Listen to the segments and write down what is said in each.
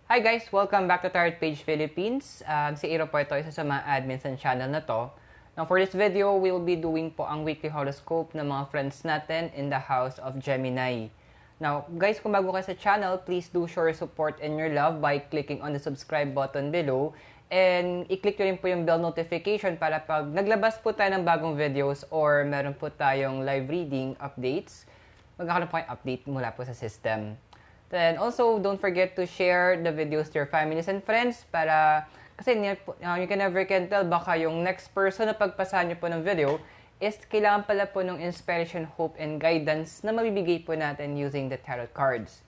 Hi guys! Welcome back to Tarot Page Philippines. Si Iro po ito, isa sa mga admins ng channel na to. Now for this video, we'll be doing po ang weekly horoscope ng mga friends natin in the house of Gemini. Now guys, kung bago kayo sa channel, please do show your support and your love by clicking on the subscribe button below. And i-click nyo rin po yung bell notification para pag naglabas po tayo ng bagong videos or meron po tayong live reading updates, magkakaroon po kayong update mula po sa system. Then also, don't forget to share the videos to your families and friends para, kasi you can never can tell, baka yung next person na pagpasahan nyo po ng video is kailangan pala po ng inspiration, hope, and guidance na mabibigay po natin using the tarot cards.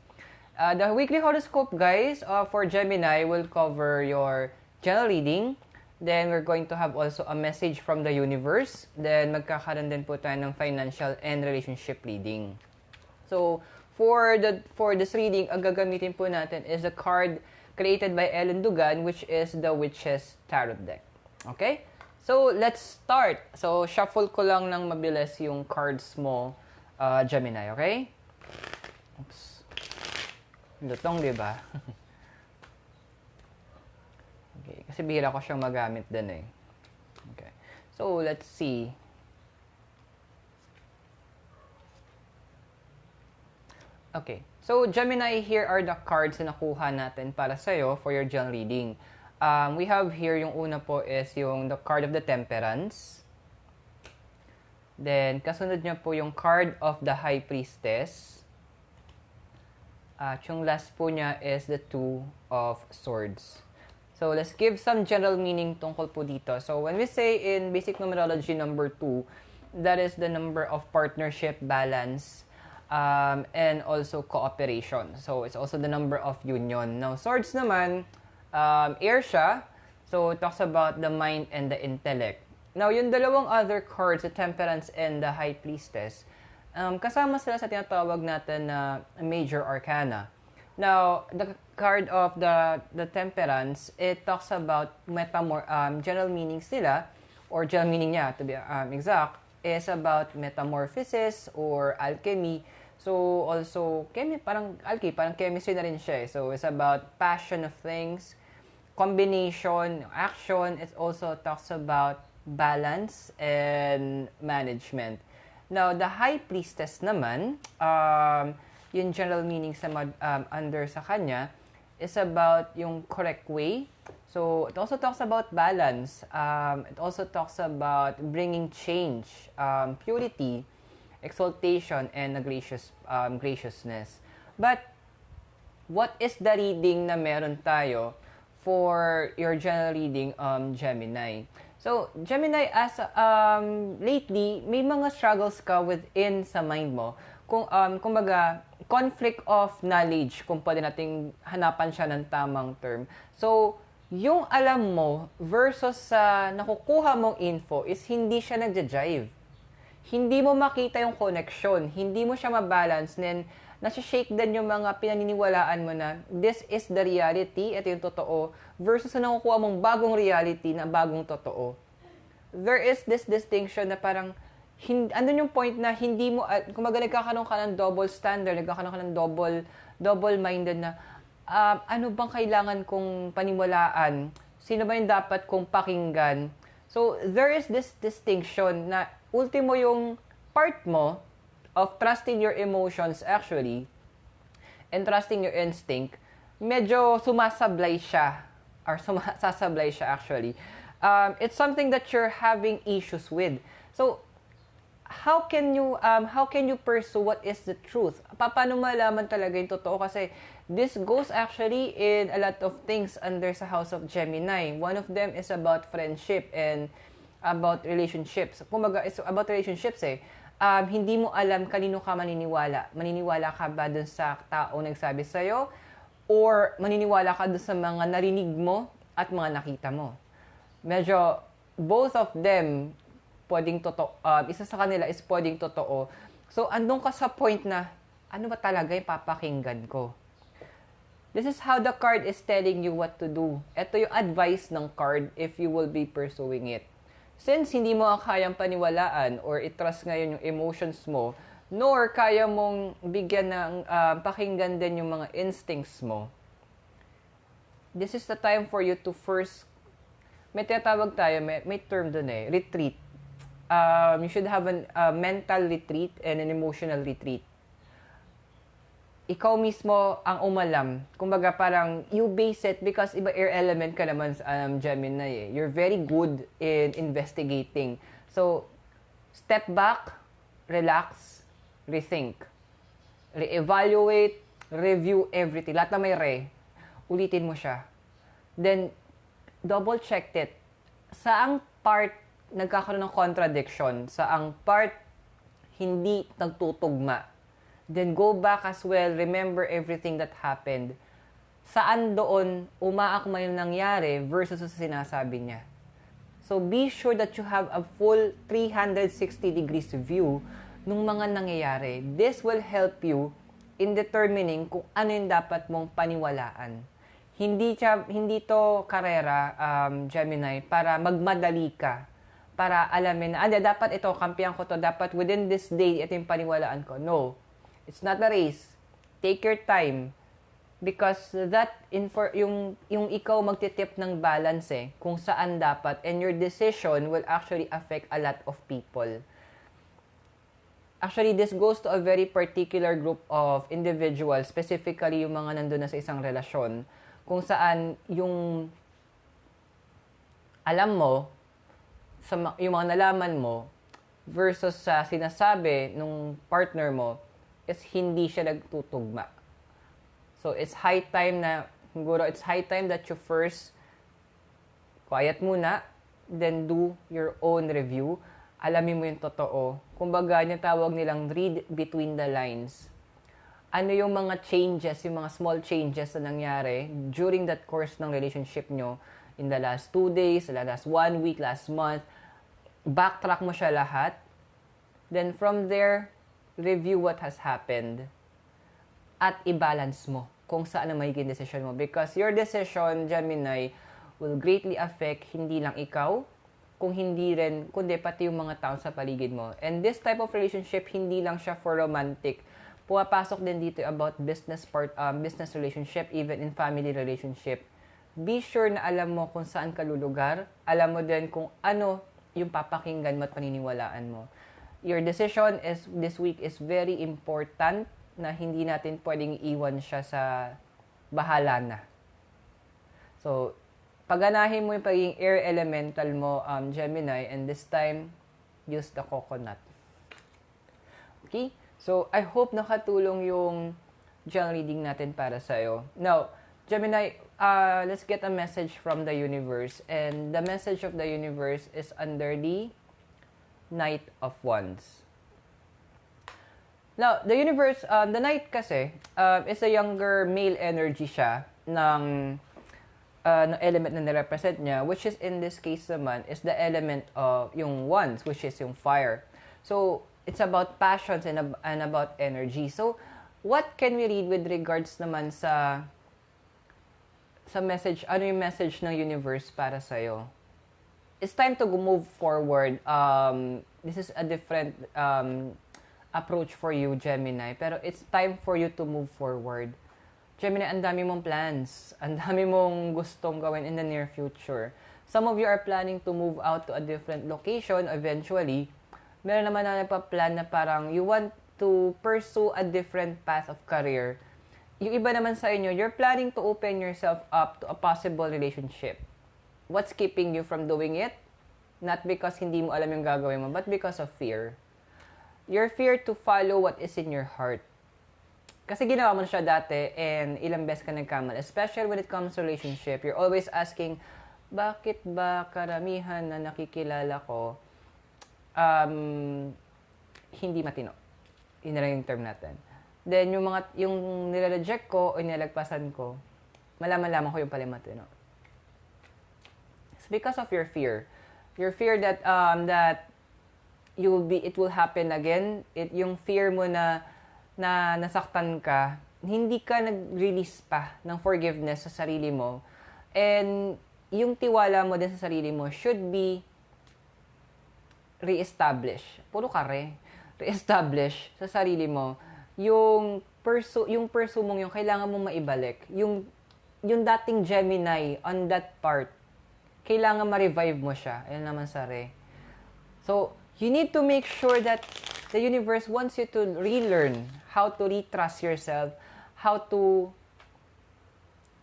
The weekly horoscope, guys, for Gemini will cover your general reading. Then, we're going to have also a message from the universe. Then, magkakaroon din po tayo ng financial and relationship reading. So, for this reading, ang gagamitin po natin is a card created by Ellen Dugan, which is the Witch's Tarot deck. Okay? So, let's start. So, shuffle ko lang ng mabilis yung cards mo, Gemini, okay? Oops. Lutong, di ba? Okay, kasi bihira ko siyang magamit din eh. Okay. So, let's see. Okay. So, Gemini, here are the cards na nakuha natin para sa'yo for your general reading. We have here, yung una po is yung the card of the Temperance. Then, kasunod niya po yung card of the High Priestess. At yung last po niya is the Two of Swords. So, let's give some general meaning tungkol po dito. So, when we say in basic numerology number 2, that is the number of partnership, balance, and also cooperation. So, it's also the number of union. Now, swords naman, air siya. So, it talks about the mind and the intellect. Now, yung dalawang other cards, the Temperance and the High Priestess, kasama sila sa tinatawag natin na major arcana. Now, the card of the Temperance, it talks about general meaning sila, or general meaning niya, to be exact, is about metamorphosis or alchemy. So, also, parang chemistry na rin siya. So, it's about passion of things, combination, action. It also talks about balance and management. Now, the High Priestess naman, yung general meaning sa under sa kanya, is about yung correct way. So, it also talks about balance. It also talks about bringing change, purity, exaltation, and graciousness. But, what is the reading na meron tayo for your general reading, Gemini? So, Gemini, as lately, may mga struggles ka within sa mind mo. Kumbaga, conflict of knowledge, kung pwede nating hanapan siya ng tamang term. So, yung alam mo versus sa nakukuha mong info is hindi siya nagja-jive. Hindi mo makita yung connection, hindi mo siya mabalance, then nasi-shake din yung mga pinaniniwalaan mo na this is the reality, ito yung totoo, versus sa nakukuha mong bagong reality na bagong totoo. There is this distinction na parang, andun yung point na hindi mo, kumbaga nagkakaroon ka ng double standard, nagkakaroon ka ng double-minded na, ano bang kailangan kong paniwalaan? Sino ba yung dapat kong pakinggan? So, there is this distinction na ultimo yung part mo of trusting your emotions actually and trusting your instinct, medyo sumasablay siya or sasablay siya actually. It's something that you're having issues with. So, how can you pursue what is the truth? Paano malaman talaga yung totoo? Kasi this goes actually in a lot of things under sa house of Gemini. One of them is about friendship and about relationships. Kumbaga, it's about relationships eh. Hindi mo alam kanino ka maniniwala. Maniniwala ka ba dun sa tao nagsabi sa'yo? Or maniniwala ka dun sa mga narinig mo at mga nakita mo? Medyo, both of them, pwedeng totoo. Isa sa kanila is pwedeng totoo. So, andun ka sa point na, ano ba talaga yung papakinggan ko? This is how the card is telling you what to do. Ito yung advice ng card if you will be pursuing it. Since hindi mo kayang paniwalaan or i-trust ngayon yung emotions mo, nor kaya mong bigyan ng pakinggan din yung mga instincts mo, this is the time for you to first, may tinatawag tayo, may term dun retreat. You should have a mental retreat and an emotional retreat. Ikaw mismo ang umalam. Kumbaga parang you base it because iba air element ka naman sa Gemini You're very good in investigating. So, step back, relax, rethink. Re-evaluate, review everything. Lahat na may ulitin mo siya. Then, double check it. Saang part nagkakaroon ng contradiction? Saang part hindi nagtutugma? Then go back as well, remember everything that happened. Saan doon umaakma yung nangyari versus sa sinasabi niya. So be sure that you have a full 360 degrees view ng mga nangyayari. This will help you in determining kung ano yung dapat mong paniwalaan. Hindi to karera, Gemini, para magmadali ka. Para alamin na, dapat ito, kampiyan ko to, dapat within this day, ito yung paniwalaan ko. No. It's not a race. Take your time. Because yung ikaw magtitip ng balance kung saan dapat, and your decision will actually affect a lot of people. Actually, this goes to a very particular group of individuals, specifically yung mga nandun na sa isang relasyon, kung saan yung alam mo, yung mga nalaman mo, versus sa sinasabi nung partner mo, is hindi siya nagtutugma. So, it's high time that you first quiet muna, then do your own review. Alamin mo yung totoo. Kumbaga, yung tawag nilang read between the lines. Ano yung mga changes, yung mga small changes na nangyari during that course ng relationship nyo in the last 2 days, the last 1 week, last month. Backtrack mo siya lahat. Then from there, review what has happened at i-balance mo kung saan ang magiging decision mo. Because your decision, Gemini, will greatly affect hindi lang ikaw, kundi pati yung mga tao sa paligid mo. And this type of relationship, hindi lang siya for romantic. Pumapasok din dito about business relationship, even in family relationship. Be sure na alam mo kung saan ka lulugar. Alam mo din kung ano yung papakinggan mo at paniniwalaan mo. Your decision this week is very important na hindi natin pwedeng iwan siya sa bahala na. So, paganahin mo yung pagiging air elemental mo, Gemini, and this time, use the coconut. Okay? So, I hope nakatulong yung general reading natin para sa'yo. Now, Gemini, let's get a message from the universe. And the message of the universe is under the Knight of Wands. Now, the universe, the Knight kasi, is a younger male energy siya ng element na nirepresent niya, which is in this case naman, is the element of yung Wands, which is yung fire. So, it's about passions and about energy. So, what can we read with regards naman sa message, ano yung message ng universe para sa'yo? It's time to move forward. This is a different approach for you, Gemini. Pero it's time for you to move forward. Gemini, ang dami mong plans. Ang dami mong gustong gawin in the near future. Some of you are planning to move out to a different location eventually. Meron naman na nagpa-plan na parang you want to pursue a different path of career. Yung iba naman sa inyo, you're planning to open yourself up to a possible relationship. What's keeping you from doing it? Not because hindi mo alam yung gagawin mo, but because of fear. Your fear to follow what is in your heart. Kasi ginawa mo na siya dati and ilang beses ka nagkamali. Especially when it comes to relationship, you're always asking, bakit ba karamihan na nakikilala ko hindi matino? Yun na lang yung term natin. Then, yung nire-reject ko o nilalagpasan ko, malaman-laman ko yung pala matino. It's because of your fear. Your fear that it will happen again. Yung fear mo na nasaktan ka, hindi ka nag-release pa ng forgiveness sa sarili mo. And yung tiwala mo din sa sarili mo should be re-establish. Puro kare. Re-establish sa sarili mo. Yung pursue mong yung kailangan mong maibalik. Yung yung dating Gemini on that part, kailangan ma-revive mo siya. Ayun naman sa Re. So, you need to make sure that the universe wants you to relearn how to retrust yourself, how to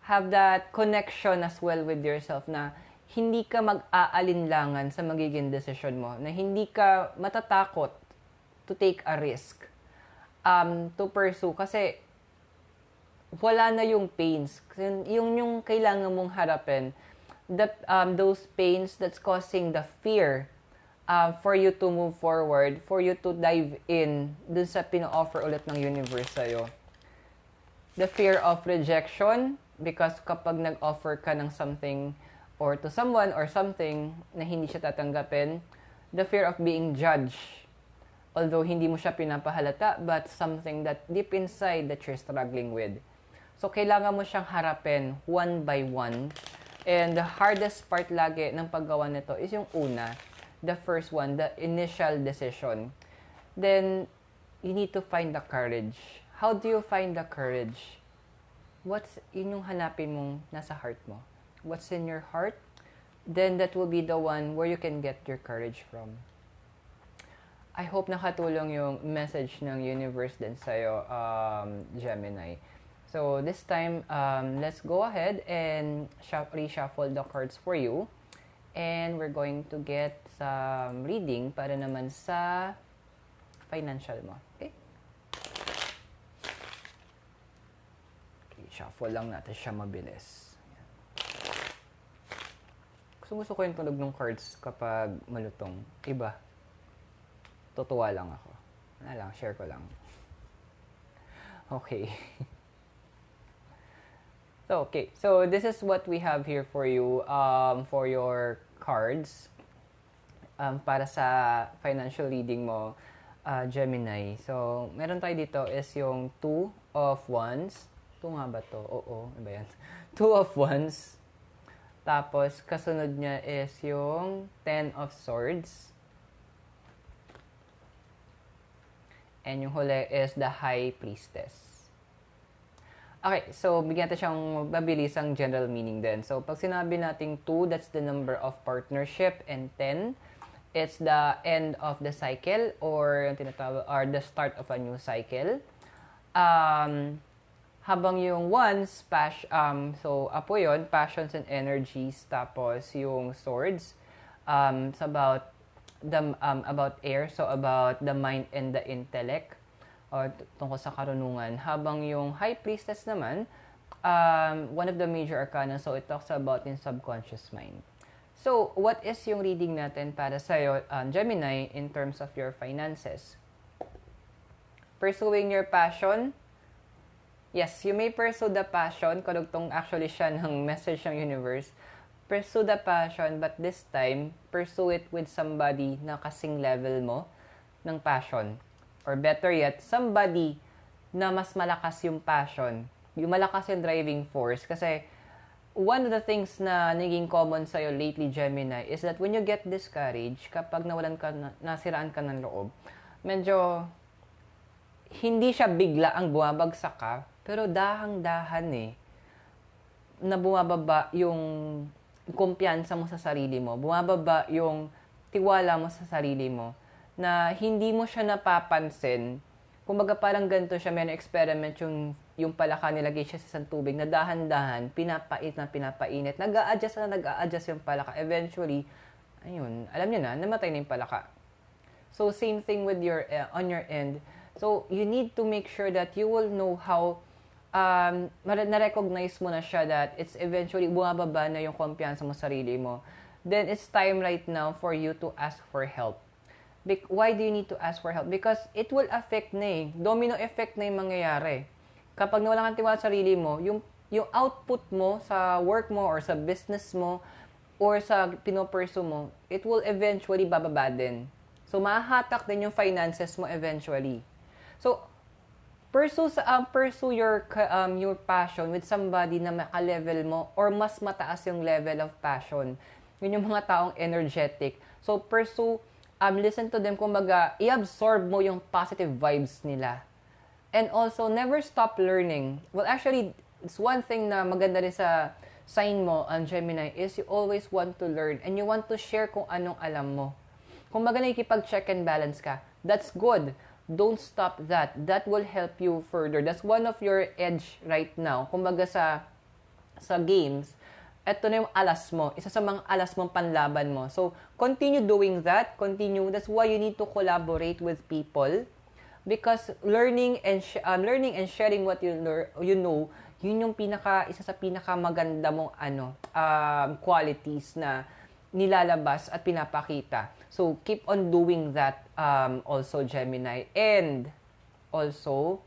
have that connection as well with yourself na hindi ka mag-aalinlangan sa magiging decision mo, na hindi ka matatakot to take a risk, to pursue. Kasi, wala na yung pains. Yung kailangan mong harapin, those pains that's causing the fear for you to move forward, for you to dive in dun sa pino-offer ulit ng universe sa'yo. The fear of rejection, because kapag nag-offer ka ng something or to someone or something na hindi siya tatanggapin, the fear of being judged. Although hindi mo siya pinapahalata, but something that deep inside that you're struggling with. So, kailangan mo siyang harapin one by one. And the hardest part lagi ng paggawa nito is yung una, the first one, the initial decision. Then, you need to find the courage. How do you find the courage? Yun yung hanapin mong nasa heart mo. What's in your heart? Then, that will be the one where you can get your courage from. I hope nakatulong yung message ng universe din sa'yo, Gemini. So, this time, let's go ahead and reshuffle the cards for you. And we're going to get some reading para naman sa financial mo. Okay? Okay, shuffle lang natin siya mabilis. Gusto ko yung tunog ng cards kapag malutong. Iba. Tutuwa lang ako. Share ko lang. Okay. So this is what we have here for you, for your cards, para sa financial reading mo, Gemini. So, meron tayo dito is yung 2 of Wands. 2 nga ba to? Oo, iba yan. 2 of Wands. Tapos, kasunod niya is yung 10 of Swords. And yung huli is the High Priestess. Okay, so bigyan natin siyang mabilisang general meaning din. So, pag sinabi nating 2, that's the number of partnership, and 10, it's the end of the cycle or the start of a new cycle. Habang yung ones, so apo yun, passions and energies, tapos yung swords, it's about air, so about the mind and the intellect, or tungkol sa karunungan. Habang yung high priestess naman, one of the major arcana, so it talks about yung subconscious mind. So, what is yung reading natin para sa'yo, Gemini, in terms of your finances? Pursuing your passion. Yes, you may pursue the passion. Kadugtong actually siya ng message ng universe. Pursue the passion, but this time, pursue it with somebody na kasing level mo ng passion. Or better yet, somebody na mas malakas yung passion. Yung malakas yung driving force. Kasi, one of the things na naging common sa'yo lately, Gemini, is that when you get discouraged, kapag nasiraan ka ng loob, medyo hindi siya bigla ang bumabagsak ka, pero dahang-dahan na bumababa yung kumpiyansa mo sa sarili mo, bumababa yung tiwala mo sa sarili mo, na hindi mo siya napapansin. Kumbaga parang ganito siya, may experiment yung palaka nilagay siya sa isang tubig na dahan-dahan, pinapainit, nag-a-adjust yung palaka. Eventually, ayun, alam niyo na, namatay na yung palaka. So, same thing with on your end. So, you need to make sure that you will know how na-recognize mo na siya that it's eventually bumababa na yung kumpiyansa mo sa sarili mo. Then, it's time right now for you to ask for help. Why do you need to ask for help? Because it will affect domino effect na yung mangyayari. Kapag nawala kang tiwala sa sarili mo, yung output mo sa work mo or sa business mo or sa pinopursue mo, it will eventually bababa din. So, mahahatak din yung finances mo eventually. So, pursue your passion with somebody na maka-level mo or mas mataas yung level of passion. Yun yung mga taong energetic. So, listen to them, kumbaga, i-absorb mo yung positive vibes nila. And also, never stop learning. Well, actually, it's one thing na maganda rin sa sign mo, ang Gemini, is you always want to learn and you want to share kung anong alam mo. Kung baga nakikipag-check and balance ka, that's good. Don't stop that. That will help you further. That's one of your edge right now. Kung baga sa games, eto na yung alas mo. Isa sa mga alas mong panlaban mo. So, continue doing that. Continue. That's why you need to collaborate with people. Because learning and sharing what you know, yun yung isa sa pinakamaganda mong qualities na nilalabas at pinapakita. So, keep on doing that also, Gemini. And also,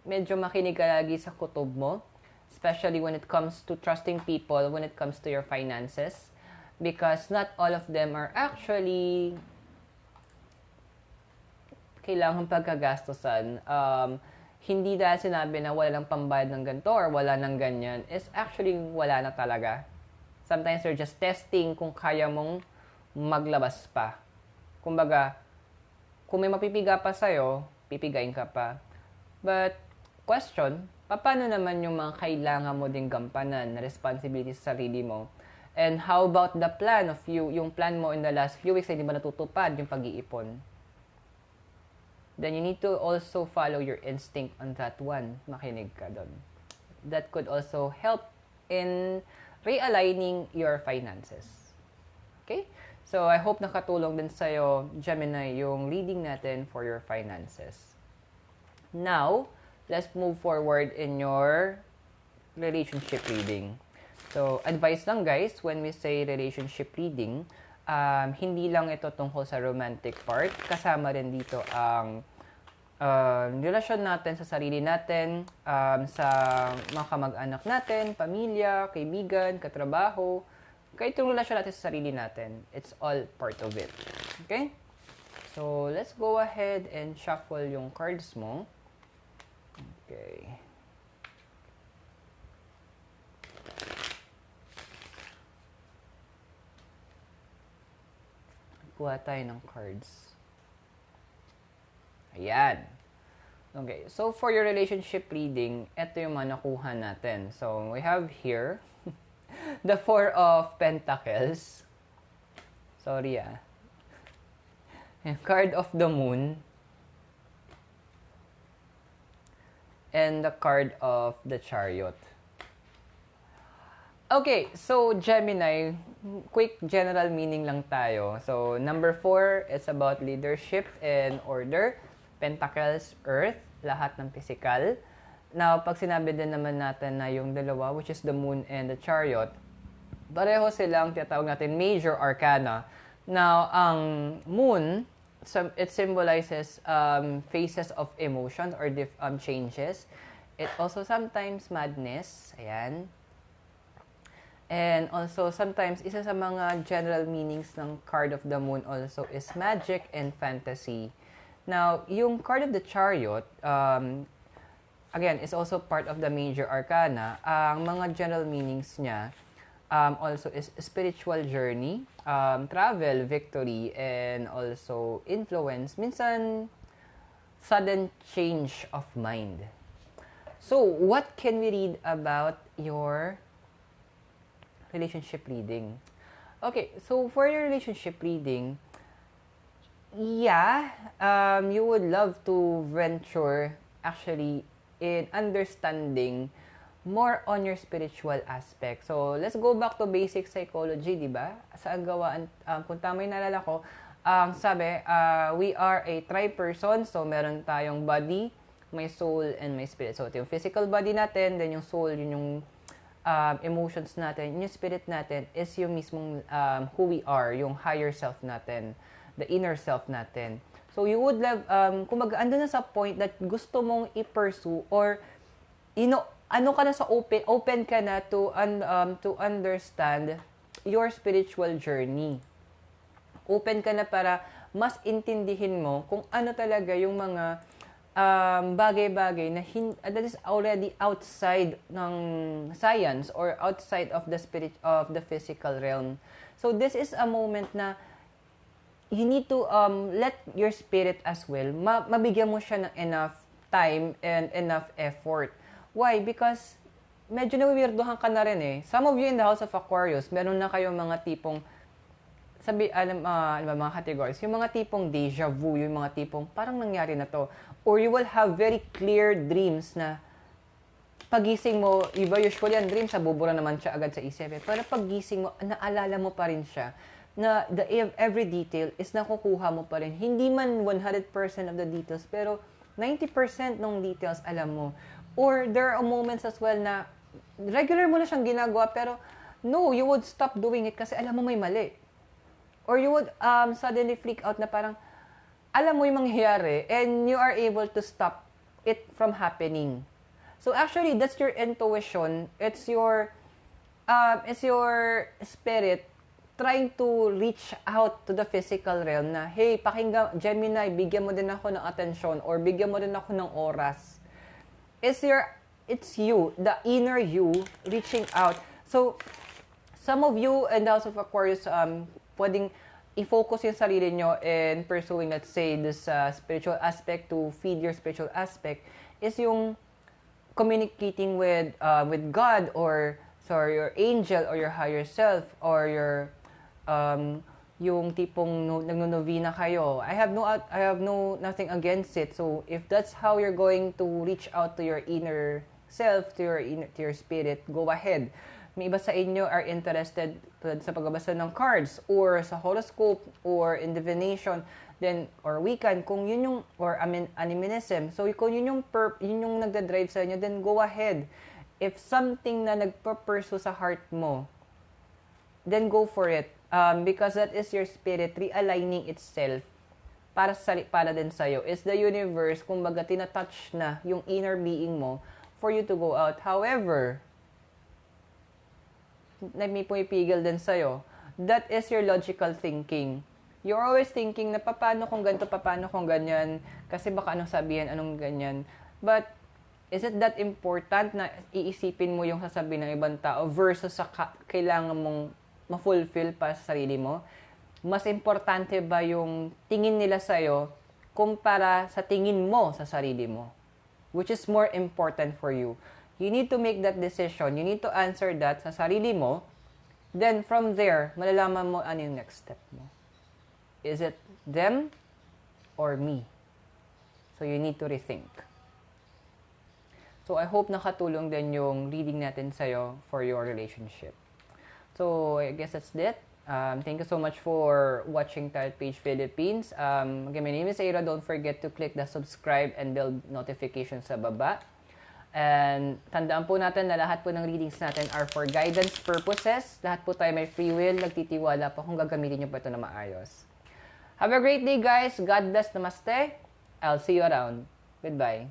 medyo makinig ka lagi sa kutob mo, especially when it comes to trusting people, when it comes to your finances. Because not all of them are actually kailangan pagkagastosan. Hindi dahil sinabi na wala lang pambayad ng ganito or wala ng ganyan, is actually wala na talaga. Sometimes they're just testing kung kaya mong maglabas pa. Kumbaga, kung may mapipiga pa sa'yo, pipigain ka pa. But, question, paano naman yung mga kailangan mo ding gampanan na responsibility sa sarili mo? And how about the plan of you, yung plan mo in the last few weeks, hindi ba natutupad yung pag-iipon? Then you need to also follow your instinct on that one. Makinig ka doon. That could also help in realigning your finances. Okay? So, I hope nakatulong din sa'yo, Gemini, yung reading natin for your finances. Now, let's move forward in your relationship reading. So, advice lang guys, when we say relationship reading, hindi lang ito tungkol sa romantic part. Kasama rin dito ang relasyon natin sa sarili natin, sa mga kamag-anak natin, pamilya, kaibigan, katrabaho. Kahit yung relasyon natin sa sarili natin, it's all part of it. Okay? So, let's go ahead and shuffle yung cards mo. Okay. Kuha tayo ng cards. Ayan. Okay. So, for your relationship reading, ito yung mga nakuha natin. So, we have here the Four of Pentacles. Sorry And card of the Moon. And the card of the Chariot. Okay, so Gemini, quick general meaning lang tayo. So, number 4 is about leadership and order. Pentacles, Earth, lahat ng physical. Now, pag sinabi din naman natin na yung dalawa, which is the Moon and the Chariot, pareho silang tinatawag natin major arcana. Now, ang Moon, it symbolizes phases of emotions or changes. It also sometimes madness. Ayan. And also, sometimes, isa sa mga general meanings ng card of the Moon also is magic and fantasy. Now, yung card of the Chariot, again, is also part of the major arcana. Ang mga general meanings niya also is spiritual journey, travel, victory, and also influence. Minsan, sudden change of mind. So, what can we read about your relationship reading? Okay, so for your relationship reading, you would love to venture actually in understanding more on your spiritual aspect. So, let's go back to basic psychology, di ba? Sa gawaan, kung tama yung nalala ko, sabi, we are a tri-person, so meron tayong body, may soul, and may spirit. So, ito yung physical body natin, then yung soul, yun yung emotions natin, yung spirit natin is yung mismong who we are, yung higher self natin, the inner self natin. So, you would love, kumbaga, ando na sa point that gusto mong i-pursue or, ano ka na sa open ka na to understand your spiritual journey. Open ka na para mas intindihin mo kung ano talaga yung mga bagay-bagay na that is already outside ng science or outside of the physical realm. So this is a moment na you need to let your spirit as well mabigyan mo siya ng enough time and enough effort. Why? Because medyo nawiwirdohan ka na rin eh. Some of you in the House of Aquarius, meron na kayong mga tipong, alam ba, mga categories, yung mga tipong deja vu, yung mga tipong parang nangyari na to. Or you will have very clear dreams na pagising mo, iba usually ang dreams, bubura naman siya agad sa isip. Pero pagising mo, naalala mo pa rin siya na every detail is nakukuha mo pa rin. Hindi man 100% of the details, pero 90% ng details alam mo. Or there are moments as well na regular mo na siyang ginagawa, pero no, you would stop doing it kasi alam mo may mali. Or you would suddenly freak out na parang, alam mo yung mangyayari and you are able to stop it from happening. So actually, that's your intuition. It's your spirit trying to reach out to the physical realm na, hey, pakinggan, Gemini, bigyan mo din ako ng atensyon or bigyan mo din ako ng oras. It's you, the inner you, reaching out. So, some of you in the House of Aquarius, pwedeng i-focus yung sarili nyo in pursuing, let's say, this spiritual aspect to feed your spiritual aspect is yung communicating with God or your angel or your higher self or your yung tipong nagno-novena kayo. I have nothing against it. So if that's how you're going to reach out to your inner self, to your spirit, go ahead. May iba sa inyo are interested sa pagbabasa ng cards or sa horoscope or in divination, then or Wiccan, kung yun yung or animism. So kung yun yung nagda-drive sa inyo, then go ahead. If something na nagpa-pursue sa heart mo, then go for it. Because that is your spirit realigning itself para din sa'yo. It's the universe, kumbaga tinatouch na yung inner being mo for you to go out. However, na may pumipigil din sa'yo, that is your logical thinking. You're always thinking na paano kung ganito, paano kung ganyan, kasi baka anong sabihin, anong ganyan. But, is it that important na iisipin mo yung sasabihin ng ibang tao versus sa kailangan mong ma-fulfill pa sa sarili mo? Mas importante ba yung tingin nila sa'yo kumpara sa tingin mo sa sarili mo? Which is more important for you? You need to make that decision. You need to answer that sa sarili mo. Then, from there, malalaman mo ano yung next step mo. Is it them or me? So, you need to rethink. So, I hope nakatulong din yung reading natin sa'yo for your relationship. So, I guess that's it. Thank you so much for watching Tarot Page Philippines. Again, my name is Aira. Don't forget to click the subscribe and bell notification sa baba. And tandaan po natin na lahat po ng readings natin are for guidance purposes. Lahat po tayo may free will. Nagtitiwala po kung gagamitin nyo po ito na maayos. Have a great day, guys. God bless. Namaste. I'll see you around. Goodbye.